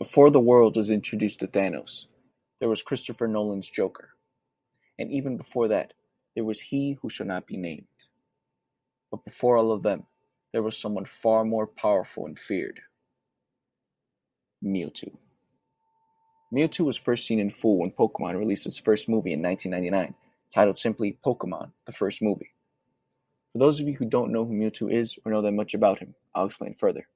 Before the world was introduced to Thanos, there was Christopher Nolan's Joker. And even before that, there was He Who Shall Not Be Named. But before all of them, there was someone far more powerful and feared. Mewtwo. Mewtwo was first seen in full when Pokemon released its first movie in 1999, titled simply Pokemon, the first movie. For those of you who don't know who Mewtwo is or know that much about him, I'll explain further.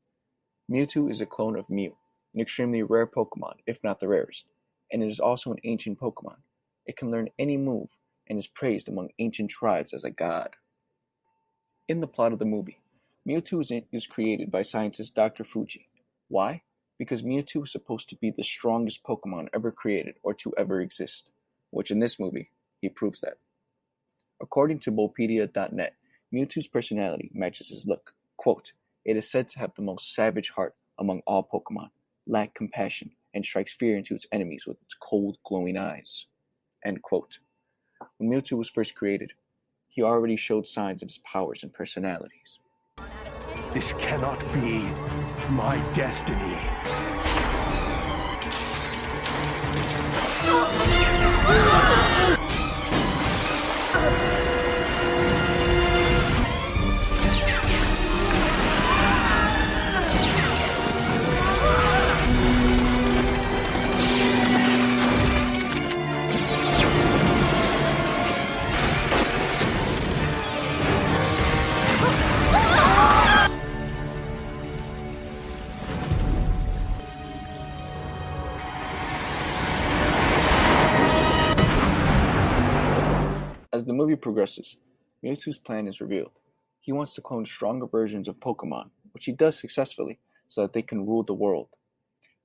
Mewtwo is a clone of Mew, an extremely rare Pokemon, if not the rarest, and it is also an ancient Pokemon. It can learn any move and is praised among ancient tribes as a god. In the plot of the movie, Mewtwo is created by scientist Dr. Fuji. Why? Because Mewtwo is supposed to be the strongest Pokemon ever created or to ever exist, which in this movie, he proves that. According to Bulpedia.net, Mewtwo's personality matches his look. Quote, "It is said to have the most savage heart among all Pokemon, lack compassion, and strikes fear into its enemies with its cold, glowing eyes." End quote. When Mewtwo was first created, he already showed signs of his powers and personalities. This cannot be my destiny. As the movie progresses, Mewtwo's plan is revealed. He wants to clone stronger versions of Pokemon, which he does successfully, so that they can rule the world.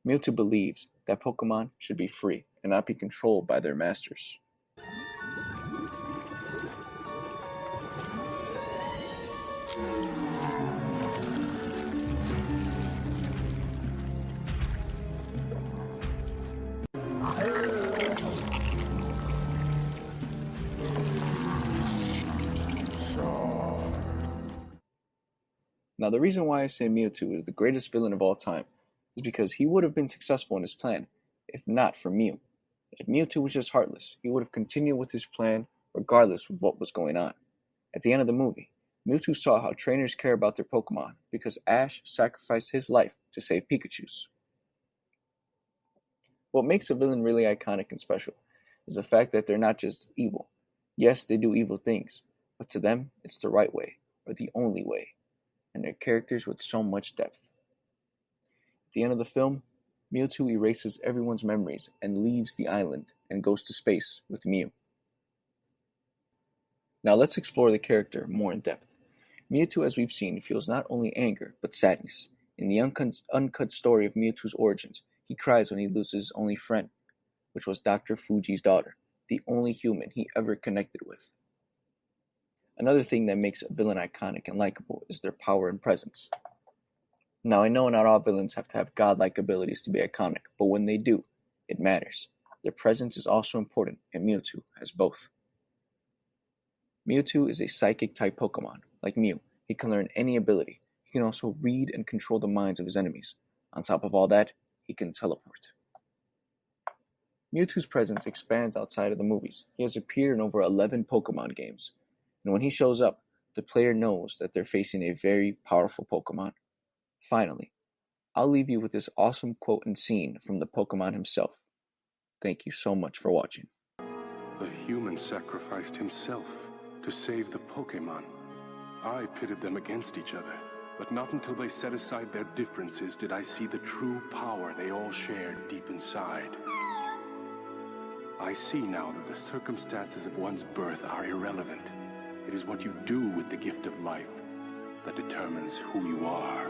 Mewtwo believes that Pokemon should be free and not be controlled by their masters. Now, the reason why I say Mewtwo is the greatest villain of all time is because he would have been successful in his plan if not for Mew. If Mewtwo was just heartless, he would have continued with his plan regardless of what was going on. At the end of the movie, Mewtwo saw how trainers care about their Pokemon because Ash sacrificed his life to save Pikachu's. What makes a villain really iconic and special is the fact that they're not just evil. Yes, they do evil things, but to them, it's the right way, or the only way. And they're characters with so much depth. At the end of the film, Mewtwo erases everyone's memories and leaves the island and goes to space with Mew. Now let's explore the character more in depth. Mewtwo, as we've seen, feels not only anger, but sadness. In the uncut story of Mewtwo's origins, he cries when he loses his only friend, which was Dr. Fuji's daughter, the only human he ever connected with. Another thing that makes a villain iconic and likable is their power and presence. Now, I know not all villains have to have godlike abilities to be iconic, but when they do, it matters. Their presence is also important, and Mewtwo has both. Mewtwo is a psychic-type Pokemon. Like Mew, he can learn any ability. He can also read and control the minds of his enemies. On top of all that, he can teleport. Mewtwo's presence expands outside of the movies. He has appeared in over 11 Pokemon games. And when he shows up, the player knows that they're facing a very powerful Pokemon. Finally, I'll leave you with this awesome quote and scene from the Pokemon himself. Thank you so much for watching. The human sacrificed himself to save the Pokemon. I pitted them against each other, but not until they set aside their differences did I see the true power they all shared deep inside. I see now that the circumstances of one's birth are irrelevant. It is what you do with the gift of life that determines who you are.